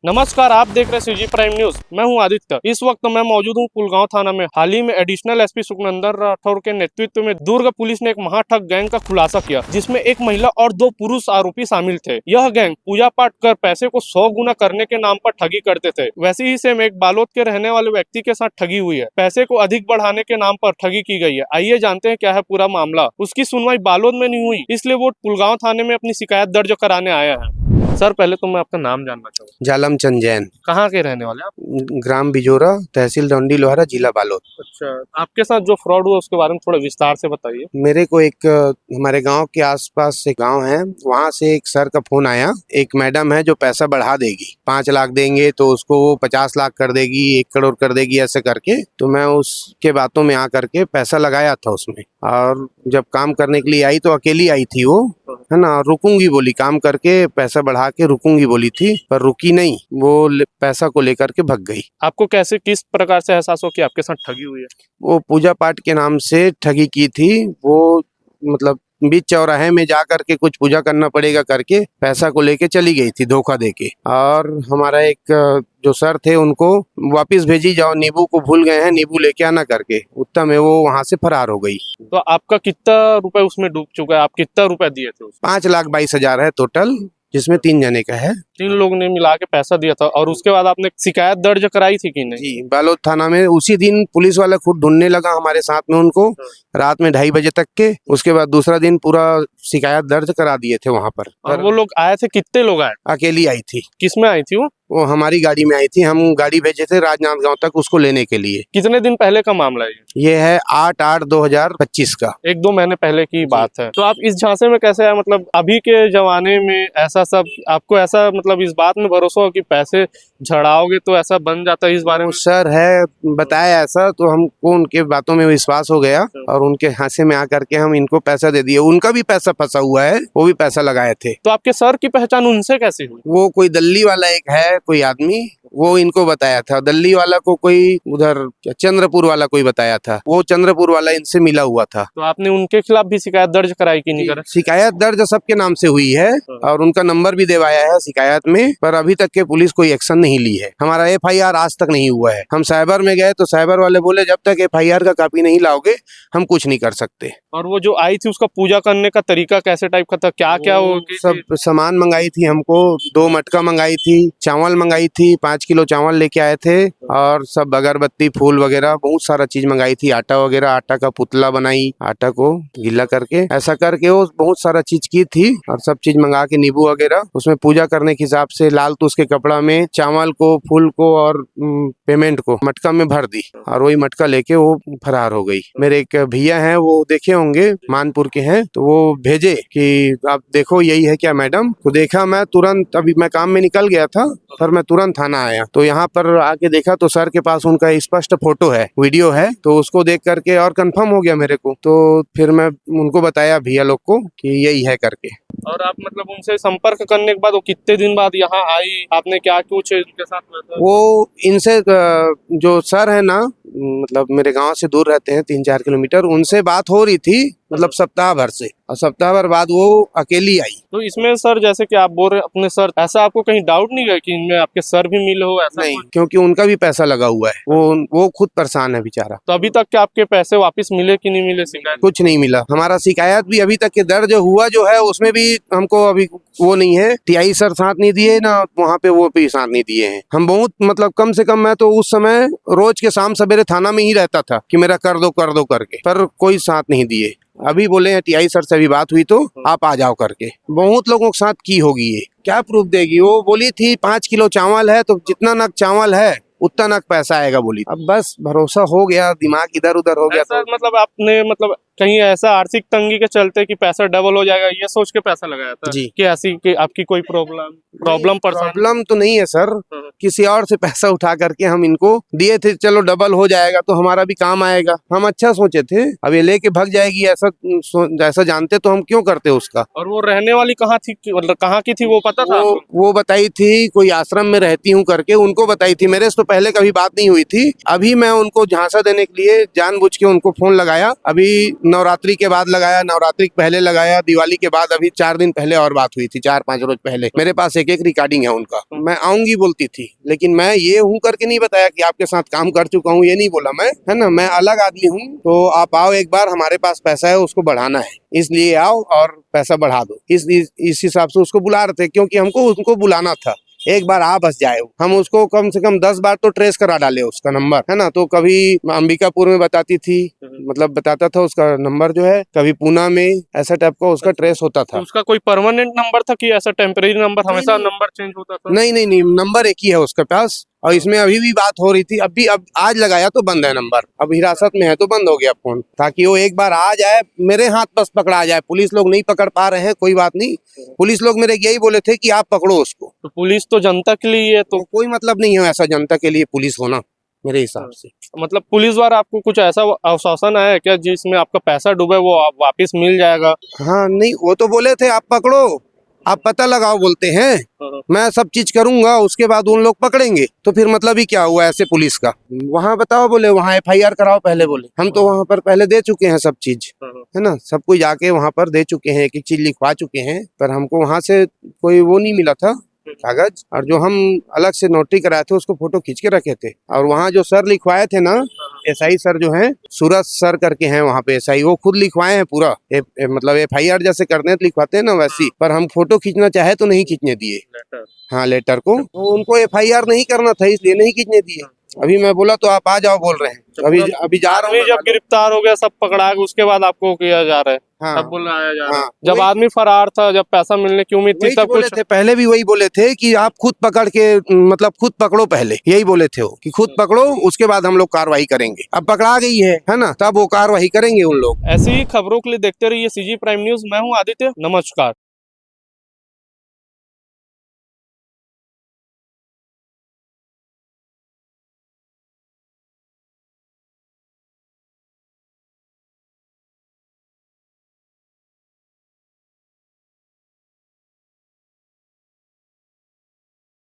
नमस्कार, आप देख रहे हैं सीजी प्राइम न्यूज। मैं हूं आदित्य। इस वक्त मैं मौजूद हूं पुलगांव थाना में। हाल ही में एडिशनल एसपी सुखनंदन राठौर के नेतृत्व में दुर्ग पुलिस ने एक महाठग गैंग का खुलासा किया, जिसमें एक महिला और 2 पुरुष आरोपी शामिल थे। यह गैंग पूजा पाठ कर पैसे को 100 गुना करने के नाम पर ठगी करते थे। वैसे ही सेम एक बालोद के रहने वाले व्यक्ति के साथ ठगी हुई है। पैसे को अधिक बढ़ाने के नाम पर ठगी की गई है। आइए जानते हैं क्या है पूरा मामला। उसकी सुनवाई बालोद में नहीं हुई, इसलिए वो पुलगांव थाने में अपनी शिकायत दर्ज कराने आया है। सर, पहले तो मैं आपका नाम जानना चाहूँगा। जालम चंद जैन, कहाँ के रहने वाले आप? ग्राम बिजोरा, तहसील डंडी लोहारा, जिला बालोद। अच्छा, आपके साथ जो फ्रॉड हुआ उसके बारे में थोड़ा विस्तार से बताइए। मेरे को हमारे गांव के आसपास से गांव है, वहां से एक सर का फोन आया। एक मैडम है जो पैसा बढ़ा देगी, 5 लाख देंगे तो उसको वो 50 लाख कर देगी, 1 करोड़ कर देगी, ऐसे करके। तो मैं उसके बातों में आकर के पैसा लगाया था उसमें। और जब काम करने के लिए आई तो अकेली आई थी वो, है ना। रुकूंगी बोली, काम करके पैसा बढ़ा के रुकूंगी बोली थी, पर रुकी नहीं। वो पैसा को लेकर के भग गई। आपको कैसे, किस प्रकार से एहसास हो कि आपके साथ ठगी हुई है? वो पूजा पाठ के नाम से ठगी की थी। वो मतलब बीच चौराहे में जा करके कुछ पूजा करना पड़ेगा करके पैसा को लेके चली गई थी, धोखा देके। और हमारा एक जो सर थे उनको वापस भेजी जाओ, नींबू को भूल गए हैं, नींबू लेके आना करके। उतना में वो वहां से फरार हो गई। तो आपका कितना रुपए उसमें डूब चुका है? आप कितना रुपए दिए थे उसमें? 5,22,000 है टोटल, जिसमें 3 जने का है। 3 लोग ने मिला के पैसा दिया था। और उसके बाद आपने शिकायत दर्ज कराई थी कि नहीं? जी, बालोद थाना में उसी दिन पुलिस वाला खुद ढूंढने लगा हमारे साथ में उनको, रात में 2:30 बजे तक के। उसके बाद दूसरा दिन पूरा शिकायत दर्ज करा दिए थे वहाँ पर। और वो लोग आए थे, कितने लोग आए? अकेली आई थी। किस में आई थी वो? हमारी गाड़ी में आई थी। हम गाड़ी भेजे थे राजनांदगांव तक उसको लेने के लिए। कितने दिन पहले का मामला है ये है 8/8/2025 का। 1-2 महीने पहले की बात है। तो आप इस झांसे में कैसे आए? मतलब अभी के जमाने में ऐसा सब आपको ऐसा, मतलब इस बात में भरोसा हो कि पैसे झड़ाओगे तो ऐसा बन जाता है? इस बारे में सर है बताया ऐसा, तो हमको उनके बातों में विश्वास हो गया और उनके हाथे में आकर के हम इनको पैसा दे दिए। उनका भी पैसा फंसा हुआ है, वो भी पैसा लगाए थे। तो आपके सर की पहचान उनसे कैसे हुई? वो कोई दल्ली वाला एक है, कोई आदमी, वो इनको बताया था। दल्ली वाला को कोई उधर चंद्रपुर वाला कोई बताया था। वो चंद्रपुर वाला इनसे मिला हुआ था। तो आपने उनके खिलाफ भी शिकायत दर्ज कराई कि नहीं करा? शिकायत दर्ज सबके नाम से हुई है और उनका नंबर भी देवाया है शिकायत में, पर अभी तक के पुलिस कोई एक्शन नहीं ली है। हमारा FIR आज तक नहीं हुआ है। हम साइबर में गए तो साइबर वाले बोले जब तक FIR का कॉपी नहीं लाओगे हम कुछ नहीं कर सकते। और वो जो आई थी उसका पूजा करने का तरीका कैसे टाइप का था? क्या क्या वो सब सामान मंगाई थी हमको। 2 मटका मंगाई थी, चावल मंगाई थी, 5 किलो चावल लेके आए थे, और सब अगरबत्ती, फूल वगैरह बहुत सारा चीज मंगाई थी। आटा वगैरह, आटा का पुतला बनाई, आटा को गीला करके, ऐसा करके वो बहुत सारा चीज की थी। और सब चीज मंगा के नींबू वगैरह उसमें पूजा करने के हिसाब से लाल तूस के कपड़ा में चावल को, फूल को और पेमेंट को मटका में भर दी। और वही मटका लेके वो फरार हो गई। मेरे एक भैया हैं, वो देखे होंगे, मानपुर के हैं, तो वो भेजे कि आप देखो यही है क्या मैडम। तो देखा मैं तुरंत, अभी मैं काम में निकल गया था, पर मैं तुरंत थाना आया। तो यहाँ पर आके देखा तो सर के पास उनका स्पष्ट फोटो है, वीडियो है। तो उसको देख करके और कंफर्म हो गया मेरे को। तो फिर मैं उनको बताया भैया लोग को कि यही है करके। और आप मतलब उनसे संपर्क करने के बाद वो कितने दिन बाद यहाँ आई? आपने क्या कुछ उनके साथ में? वो इनसे जो सर है ना, मतलब मेरे गांव से दूर रहते हैं 3-4 किलोमीटर, उनसे बात हो रही थी, मतलब सप्ताह भर से। और सप्ताह भर बाद वो अकेली आई। तो इसमें सर, जैसे कि आप बोल रहे हैं अपने सर, ऐसा आपको कहीं डाउट नहीं गया कि इनमें आपके सर भी मिले हो? ऐसा नहीं, क्योंकि उनका भी पैसा लगा हुआ है। वो खुद परेशान है बेचारा। तो अभी तक के आपके पैसे वापस मिले कि नहीं मिले? शिकायत कुछ नहीं मिला। हमारा शिकायत भी अभी तक के दर्ज हुआ जो है उसमें भी हमको अभी वो नहीं है। TI सर साथ नहीं दिए ना, वहाँ पे वो भी साथ नहीं दिए हैं। हम बहुत, मतलब कम से कम मैं तो उस समय रोज के शाम सवेरे थाना में ही रहता था कि मेरा कर दो करके, पर कोई साथ नहीं दिए। अभी बोले हैं TI सर से अभी बात हुई तो आप आ जाओ करके। बहुत लोगों के साथ की होगी ये, क्या प्रूफ देगी? वो बोली थी 5 किलो चावल है तो जितना नग चावल है उतना नग पैसा आएगा बोली। अब बस भरोसा हो गया, दिमाग इधर उधर हो गया। तो मतलब आपने, मतलब कहीं ऐसा आर्थिक तंगी के चलते कि पैसा डबल हो जाएगा ये सोच के पैसा लगाया था जी। कि ऐसी कि आपकी कोई प्रॉब्लम प्रॉब्लम तो नहीं है सर, किसी और से पैसा उठा करके हम इनको दिए थे, चलो डबल हो जाएगा तो हमारा भी काम आएगा, हम अच्छा सोचे थे। अब ये लेके भाग जाएगी ऐसा जानते तो हम क्यों करते उसका। और वो रहने वाली कहाँ थी, मतलब कहाँ की थी वो पता था आपको? वो बताई थी कोई आश्रम में रहती हूँ करके, उनको बताई थी, मेरे से तो पहले कभी बात नहीं हुई थी। अभी मैं उनको झांसा देने के लिए जानबूझ के उनको फोन लगाया, अभी नवरात्रि के बाद लगाया, नवरात्रि के पहले लगाया, दिवाली के बाद अभी 4 दिन पहले और बात हुई थी, 4-5 रोज पहले। मेरे पास एक रिकॉर्डिंग है उनका। मैं आऊंगी बोलती थी, लेकिन मैं ये हूँ करके नहीं बताया कि आपके साथ काम कर चुका हूँ, ये नहीं बोला मैं, है ना। मैं अलग आदमी हूँ, तो आप आओ एक बार, हमारे पास पैसा है उसको बढ़ाना है, इसलिए आओ और पैसा बढ़ा दो। इस हिसाब से उसको बुला रहे थे, क्योंकि हमको उनको बुलाना था। एक बार आ बस जाए, हम उसको कम से कम 10 बार तो ट्रेस करा डाले उसका नंबर, है ना। तो कभी अंबिकापुर में बताती थी, मतलब बताता था उसका नंबर जो है, कभी पूना में, ऐसा टाइप का उसका ट्रेस होता था। तो उसका कोई परमानेंट नंबर था कि ऐसा टेम्परेरी नंबर, हमेशा नंबर चेंज होता था? नहीं, नंबर एक ही है उसके पास। और इसमें अभी भी बात हो रही थी, अब आज लगाया तो बंद है नंबर, अब हिरासत में है तो बंद हो गया फोन, ताकि वो एक बार आ जाए, मेरे हाथ बस पकड़ा जाए। पुलिस लोग नहीं पकड़ पा रहे हैं, कोई बात नहीं, पुलिस लोग मेरे यही बोले थे कि आप पकड़ो उसको। तो पुलिस तो जनता के लिए है, तो कोई मतलब नहीं है ऐसा जनता के लिए पुलिस होना, मेरे हिसाब से। मतलब पुलिस द्वारा आपको कुछ ऐसा आश्वासन आया है क्या जिसमें आपका पैसा डूबे वो आप वापस मिल जाएगा? हाँ नहीं, वो तो बोले थे आप पकड़ो, आप पता लगाओ बोलते हैं, मैं सब चीज करूंगा, उसके बाद उन लोग पकड़ेंगे। तो फिर मतलब ही क्या हुआ ऐसे पुलिस का? वहाँ बताओ, बोले वहाँ FIR कराओ पहले, बोले हम तो वहाँ पर पहले दे चुके हैं सब चीज, है ना, सब कुछ जाके वहाँ पर दे चुके हैं, एक चीज लिखवा चुके हैं, पर हमको वहाँ से कोई वो नहीं मिला था कागज। और जो हम अलग से नोटरी कराए थे उसको फोटो खींच के रखे थे। और वहाँ जो सर लिखवाए थे ना, SI सर जो हैं, सूरज सर करके हैं वहाँ पे SI, वो खुद लिखवाए हैं पूरा, मतलब FIR जैसे करने तो लिखवाते हैं ना वैसी, पर हम फोटो खींचना चाहे तो नहीं खींचने दिए। हाँ, लेटर को, तो उनको FIR नहीं करना था इसलिए नहीं खींचने दिए। अभी मैं बोला तो आप आ जाओ बोल रहे हैं, अभी जा रहा हूँ। जब गिरफ्तार हो गया, सब पकड़ा के, उसके बाद आपको किया जा रहा है? हाँ, तब बुलाया जा रहा है। हाँ, जब आदमी फरार था, जब पैसा मिलने की उम्मीद थी, तब बोले कुछ थे, पहले भी वही बोले थे कि आप खुद पकड़ के, मतलब खुद पकड़ो पहले, यही बोले थे वो कि खुद पकड़ो, उसके बाद हम लोग कार्रवाई करेंगे। अब पकड़ा गई है ना, तब वो कार्रवाई करेंगे उन लोग। ऐसी ही खबरों के लिए देखते रहिए CG प्राइम न्यूज। मैं हूँ आदित्य, नमस्कार।